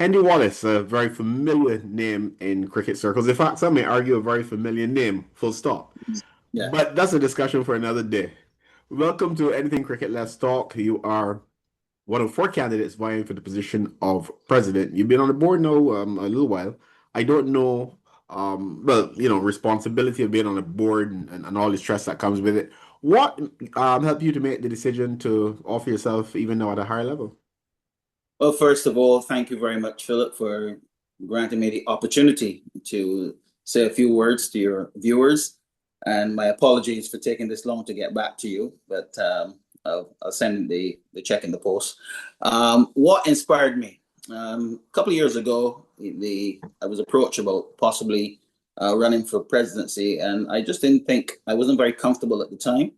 Hendy Wallace, a very familiar name in cricket circles. In fact, some may argue a very familiar name, full stop. Yeah. But that's a discussion for another day. Welcome to Anything Cricket Let's Talk. You are one of four candidates vying for the position of president. You've been on the board now a little while. I don't know, responsibility of being on the board and all the stress that comes with it. What helped you to make the decision to offer yourself even now at a higher level? Well, first of all, thank you very much, Philip, for granting me the opportunity to say a few words to your viewers. And my apologies for taking this long to get back to you, but I'll send the check in the post. What inspired me? A couple of years ago, I was approached about possibly running for presidency, and I just didn't think I wasn't very comfortable at the time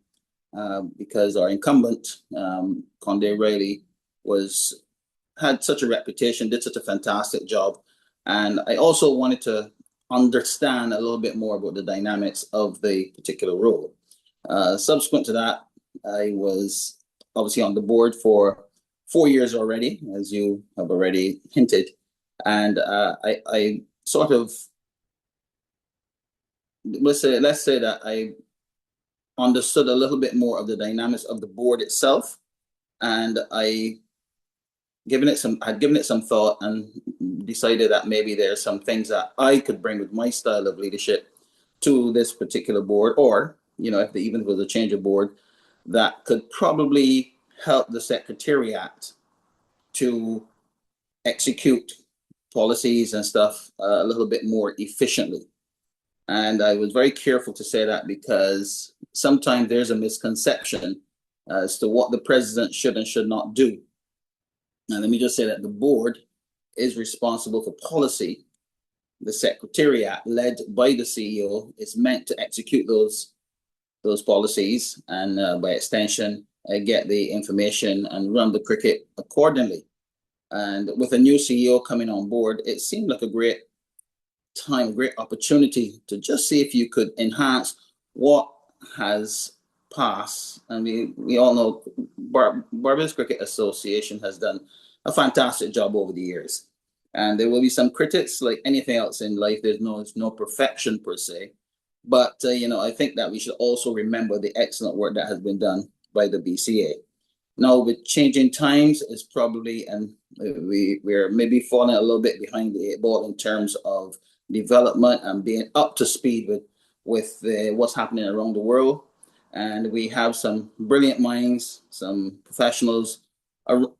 because our incumbent, Conde Riley, was had such a reputation, did such a fantastic job. And I also wanted to understand a little bit more about the dynamics of the particular role. Subsequent to that, I was obviously on the board for 4 years already, as you have already hinted. And I sort of, let's say that I understood a little bit more of the dynamics of the board itself. And I'd given it some thought and decided that maybe there's some things that I could bring with my style of leadership to this particular board, or even if it was a change of board, that could probably help the secretariat to execute policies and stuff a little bit more efficiently. And I was very careful to say that because sometimes there's a misconception as to what the president should and should not do. And let me just say that the board is responsible for policy. The secretariat, led by the CEO, is meant to execute those policies and, by extension, get the information and run the cricket accordingly. And with a new CEO coming on board, it seemed like a great time, great opportunity to just see if you could enhance what has passed. And we all know Barbados Cricket Association has done a fantastic job over the years. And there will be some critics, like anything else in life. There's no perfection per se, but I think that we should also remember the excellent work that has been done by the BCA. Now, with changing times, is probably, and we're maybe falling a little bit behind the eight ball in terms of development and being up to speed with what's happening around the world. And we have some brilliant minds, some professionals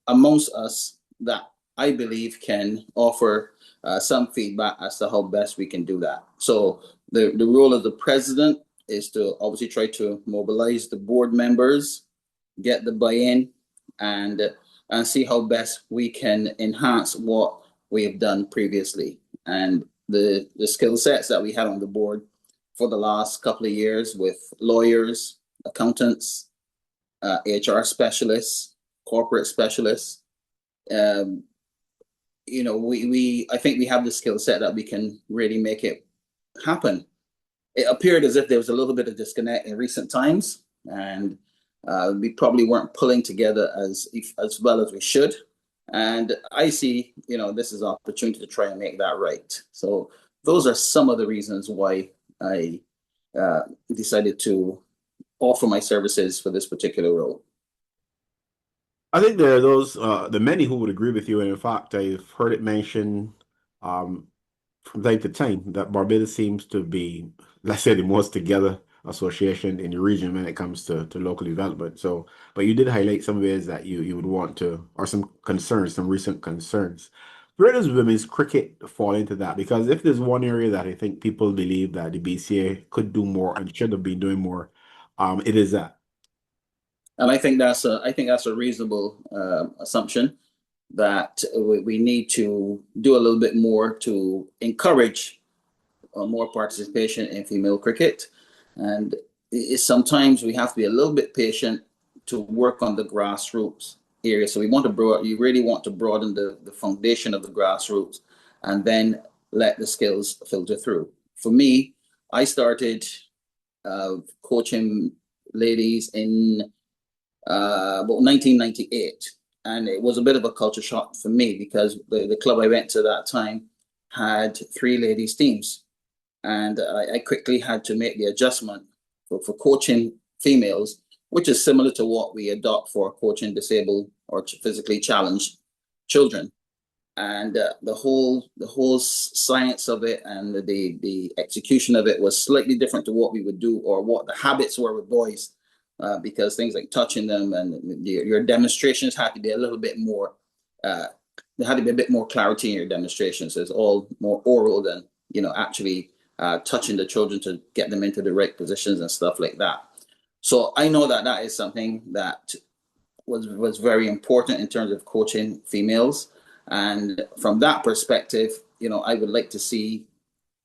amongst us that I believe can offer some feedback as to how best we can do that. So the role of the president is to obviously try to mobilize the board members, get the buy-in, and see how best we can enhance what we have done previously. And the skill sets that we had on the board for the last couple of years with lawyers, accountants, HR specialists, corporate specialists. I think we have the skill set that we can really make it happen. It appeared as if there was a little bit of disconnect in recent times, and we probably weren't pulling together as well as we should. And I see, this is an opportunity to try and make that right. So those are some of the reasons why I decided to offer my services for this particular role. I think there are those, the many who would agree with you. And in fact, I've heard it mentioned um, from time to time that Barbados seems to be, let's say, the most together association in the region when it comes to local development. So, but you did highlight some ways that you would want to, or some concerns, some recent concerns. Where does women's cricket fall into that? Because if there's one area that I think people believe that the BCA could do more and should have been doing more, it is that. And I think that's a reasonable assumption that we need to do a little bit more to encourage more participation in female cricket. And sometimes we have to be a little bit patient to work on the grassroots area. So you really want to broaden the foundation of the grassroots and then let the skills filter through. For me, I started coaching ladies in about 1998. And it was a bit of a culture shock for me because the club I went to that time had three ladies teams. And I quickly had to make the adjustment for coaching females, which is similar to what we adopt for coaching disabled or physically challenged children. And the whole science of it and the execution of it was slightly different to what we would do or what the habits were with boys, because things like touching them and your demonstrations had to be a little bit more. Uh, there had to be a bit more clarity in your demonstrations. It's all more oral than actually touching the children to get them into the right positions and stuff like that. So I know that that is something that was very important in terms of coaching females. And from that perspective, I would like to see,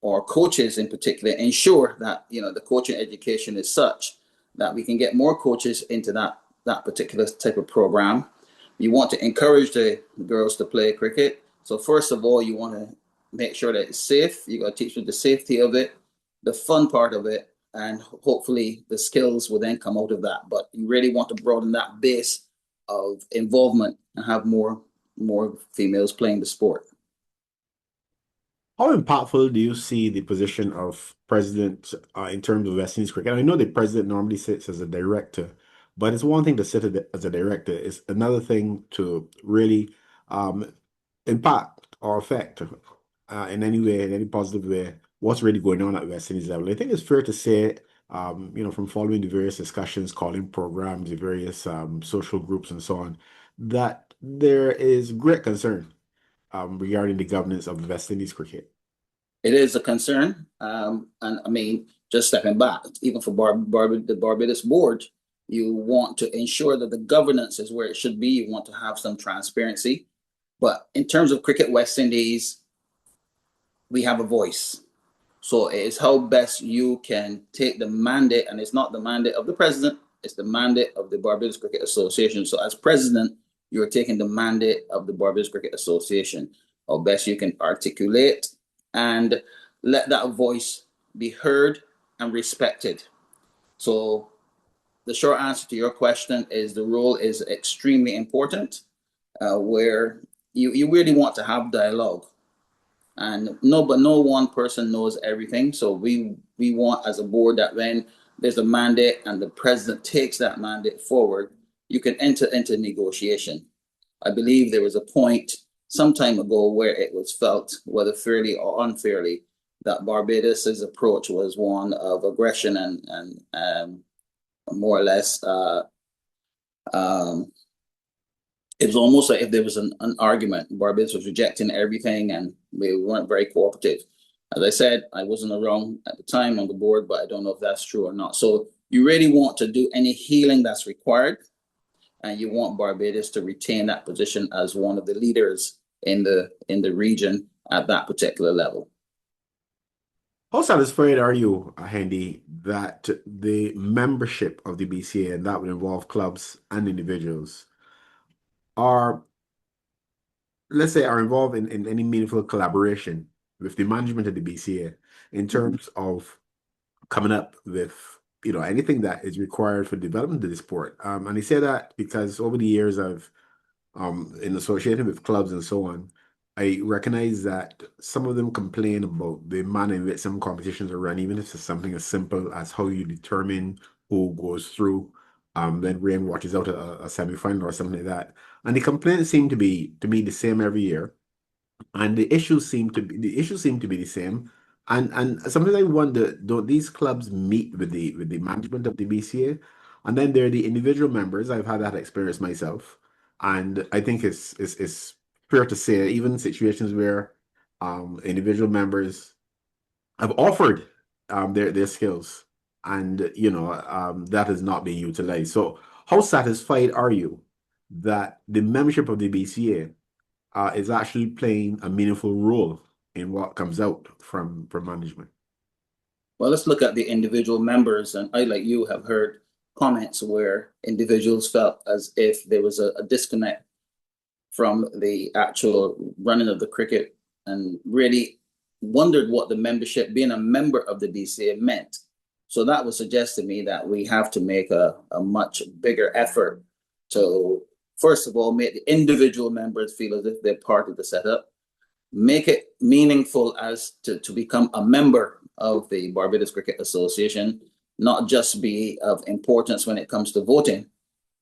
or coaches in particular, ensure that the coaching education is such that we can get more coaches into that particular type of program. You want to encourage the girls to play cricket. So first of all, you want to make sure that it's safe. You got to teach them the safety of it, the fun part of it, and hopefully the skills will then come out of that. But you really want to broaden that base of involvement and have more females playing the sport. How impactful do you see the position of president in terms of West Indies cricket? I know the president normally sits as a director, but it's one thing to sit as a director. It's another thing to really um, impact or affect in any way, in any positive way, what's really going on at West Indies level. I think it's fair to say, from following the various discussions, calling programs, the various social groups and so on, that there is great concern regarding the governance of West Indies cricket. It is a concern, and I mean, just stepping back, even for the Barbados board, you want to ensure that the governance is where it should be. You want to have some transparency, but in terms of cricket West Indies, we have a voice. So it is how best you can take the mandate, and it's not the mandate of the president, it's the mandate of the Barbados Cricket Association. So as president, you're taking the mandate of the Barbados Cricket Association. How best you can articulate and let that voice be heard and respected. So the short answer to your question is the role is extremely important, where you really want to have dialogue, and no one person knows everything. So we want as a board that when there's a mandate and the president takes that mandate forward, you can enter into negotiation. I believe there was a point some time ago where it was felt, whether fairly or unfairly, that Barbados's approach was one of aggression and more or less um, it was almost like if there was an argument, Barbados was rejecting everything and we weren't very cooperative. As I said, I wasn't around at the time on the board, but I don't know if that's true or not. So you really want to do any healing that's required, and you want Barbados to retain that position as one of the leaders in the region at that particular level. How satisfied are you, Hendy, that the membership of the BCA, and that would involve clubs and individuals, are, let's say, are involved in any meaningful collaboration with the management of the BCA in terms of coming up with, anything that is required for development of the sport? And I say that because over the years I've in associating with clubs and so on, I recognize that some of them complain about the manner in which some competitions are run, even if it's something as simple as how you determine who goes through, then rain watches out a semi-final or something like that. And the complaints seem to be, to me, the same every year. And the issues seem to be the same. And sometimes I wonder, don't these clubs meet with the management of the BCA? And then there are the individual members. I've had that experience myself. And I think it's fair to say, even situations where individual members have offered their skills, and that has not been utilized. So how satisfied are you that the membership of the BCA is actually playing a meaningful role in what comes out from management? Well, let's look at the individual members. And I, like you, have heard comments where individuals felt as if there was a disconnect from the actual running of the cricket and really wondered what the membership, being a member of the BCA, meant. So that would suggest to me that we have to make a much bigger effort to first of all, make the individual members feel as if they're part of the setup. Make it meaningful as to become a member of the Barbados Cricket Association, not just be of importance when it comes to voting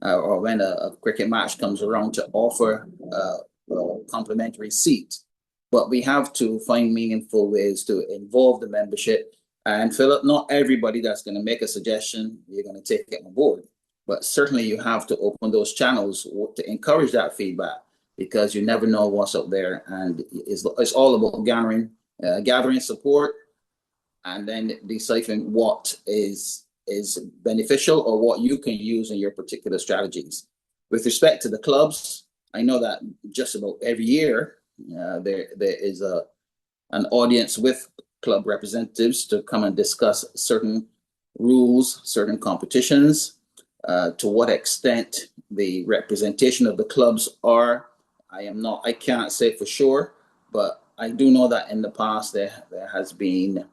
or when a cricket match comes around to offer a complimentary seat. But we have to find meaningful ways to involve the membership. And Philip, not everybody that's going to make a suggestion, you're going to take it on board. But certainly you have to open those channels to encourage that feedback because you never know what's up there. And it's all about gathering support and then deciphering what is beneficial or what you can use in your particular strategies. With respect to the clubs, I know that just about every year there is an audience with club representatives to come and discuss certain rules, certain competitions, to what extent the representation of the clubs are. I cannot say for sure, but I do know that in the past there has been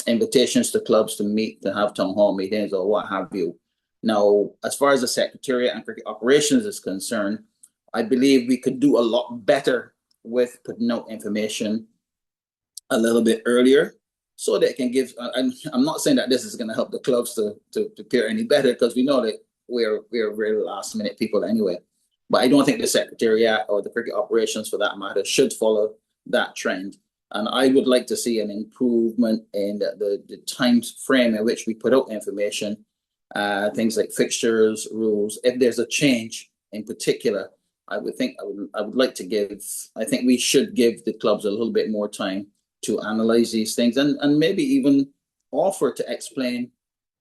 invitations to clubs to meet, to have town hall meetings or what have you. Now, as far as the Secretariat and Cricket Operations is concerned, I believe we could do a lot better with putting out information a little bit earlier so that it can give. I'm not saying that this is going to help the clubs to appear any better because we know that we're very last minute people anyway. But I don't think the Secretariat or the Cricket Operations, for that matter, should follow that trend. And I would like to see an improvement in the time frame in which we put out information, things like fixtures, rules. If there's a change in particular, I would like to give. I think we should give the clubs a little bit more time to analyze these things and maybe even offer to explain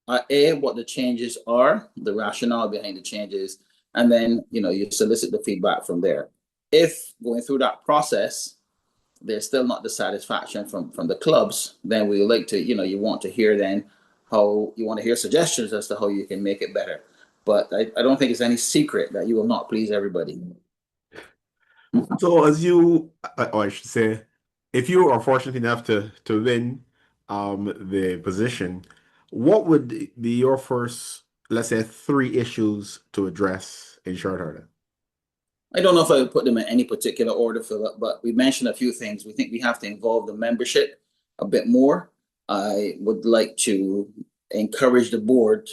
what the changes are, the rationale behind the changes, and then you solicit the feedback from there. If going through that process there's still not the satisfaction from the clubs, then we would like to, you want to hear then how you want to hear suggestions as to how you can make it better. But I don't think it's any secret that you will not please everybody. So as you, or I should say, if you are fortunate enough to win the position, what would be your first, let's say, three issues to address in short order? I don't know if I would put them in any particular order, Philip, but we mentioned a few things. We think we have to involve the membership a bit more. I would like to encourage the board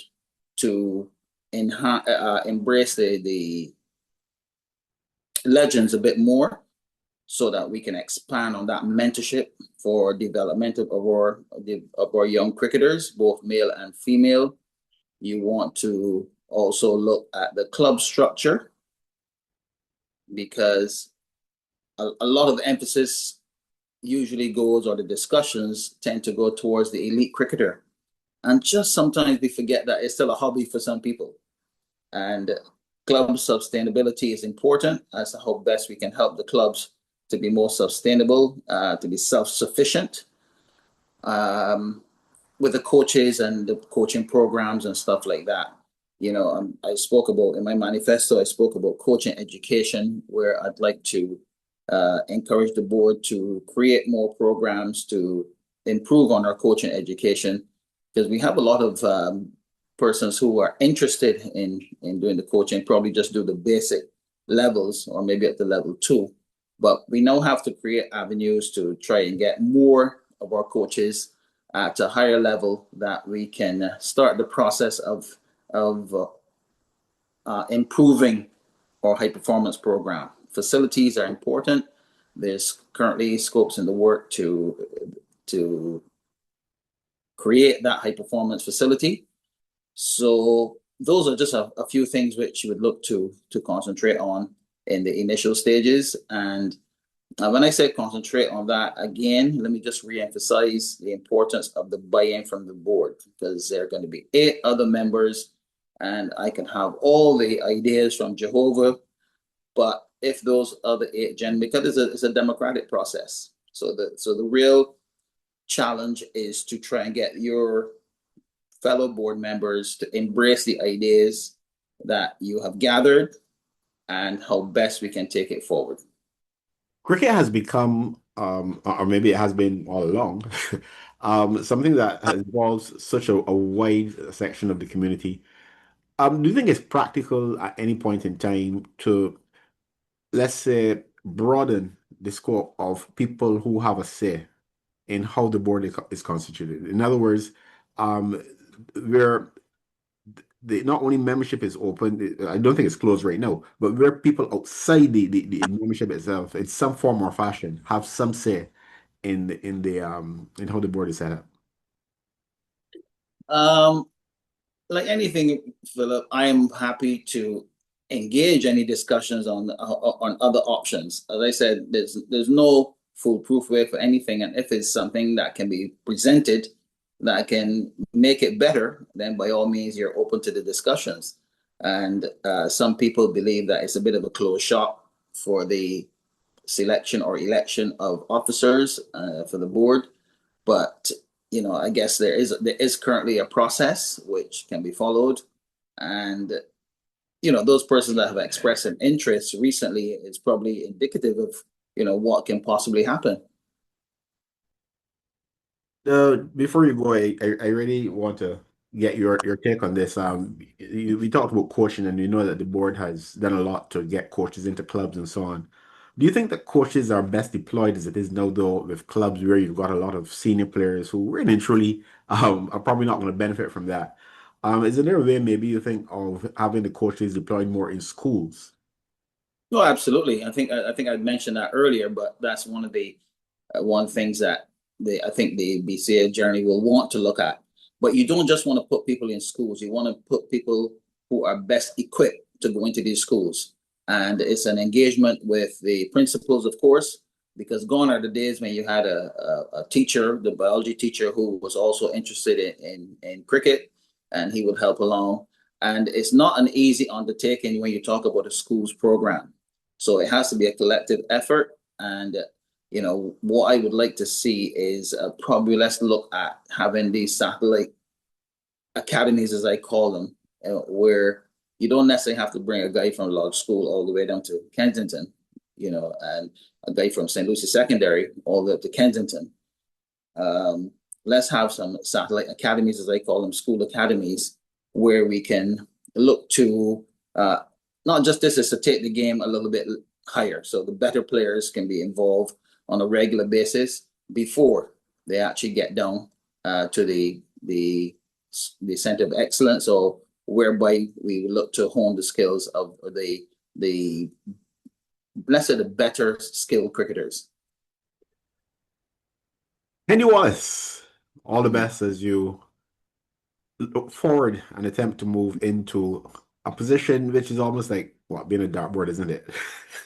to embrace the legends a bit more so that we can expand on that mentorship for development of our young cricketers, both male and female. You want to also look at the club structure because a lot of the emphasis usually goes, or the discussions tend to go towards the elite cricketer. And just sometimes we forget that it's still a hobby for some people. And club sustainability is important as to how best we can help the clubs to be more sustainable, to be self-sufficient with the coaches and the coaching programs and stuff like that. I spoke about in my manifesto, I spoke about coaching education, where I'd like to encourage the board to create more programs to improve on our coaching education because we have a lot of persons who are interested in doing the coaching, probably just do the basic levels or maybe at the level 2. But we now have to create avenues to try and get more of our coaches at a higher level that we can start the process of improving our high performance program. Facilities are important. There's currently scopes in the work to create that high performance facility. So those are just a few things which you would look to concentrate on in the initial stages. And when I say concentrate on that, again, let me just re-emphasize the importance of the buy-in from the board because there are going to be 8 other members and I can have all the ideas from Jehovah, but if those other 8 because it's a democratic process. So the real challenge is to try and get your fellow board members to embrace the ideas that you have gathered and how best we can take it forward. Cricket has become, or maybe it has been all along, something that involves such a wide section of the community. Do you think it's practical at any point in time to, let's say, broaden the scope of people who have a say in how the board is constituted? In other words, um, where the not only membership is open, I don't think it's closed right now, but where people outside the membership itself, in some form or fashion, have some say in how the board is set up. Um, like anything, Philip, I am happy to engage any discussions on other options. As I said, there's no foolproof way for anything, and if it's something that can be presented that can make it better, then by all means, you're open to the discussions. And some people believe that it's a bit of a closed shop for the selection or election of officers for the board. But I guess there is currently a process which can be followed, and those persons that have expressed an interest recently is probably indicative of what can possibly happen. Before you go, I really want to get your take on this. We talked about coaching, and you know that the board has done a lot to get coaches into clubs and so on. Do you think that coaches are best deployed as it is now, though, with clubs where you've got a lot of senior players who really and truly are probably not going to benefit from that? Is there a way maybe you think of having the coaches deployed more in schools? No, absolutely. I think I mentioned that earlier, but that's one things that I think the BCA journey will want to look at. But you don't just want to put people in schools. You want to put people who are best equipped to go into these schools. And it's an engagement with the principals, of course, because gone are the days when you had a teacher, the biology teacher, who was also interested in cricket, and he would help along. And it's not an easy undertaking when you talk about a school's program. So it has to be a collective effort. And what I would like to see is probably let's look at having these satellite academies, as I call them, where you don't necessarily have to bring a guy from Lodge School all the way down to Kensington, and a guy from St. Lucie Secondary all the way up to Kensington. Um, let's have some satellite academies, as I call them, school academies, where we can look to not just this is to take the game a little bit higher, so the better players can be involved on a regular basis before they actually get down to the center of excellence, or whereby we look to hone the skills of the let's say the better skilled cricketers. Hendy Wallace, all the Mm. best as you look forward and attempt to move into a position which is almost like what being a dartboard, isn't it?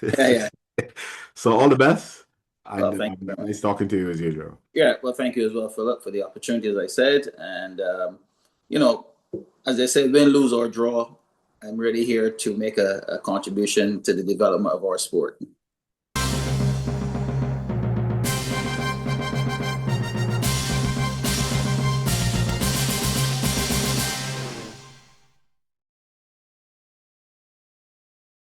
Yeah, yeah. So all the best, Well, and thank you very much. nice talking to you as usual. Yeah, well, thank you as well, Philip, for the opportunity, as I said. And, you know, as I said, win, lose, or draw, I'm really here to make a contribution to the development of our sport.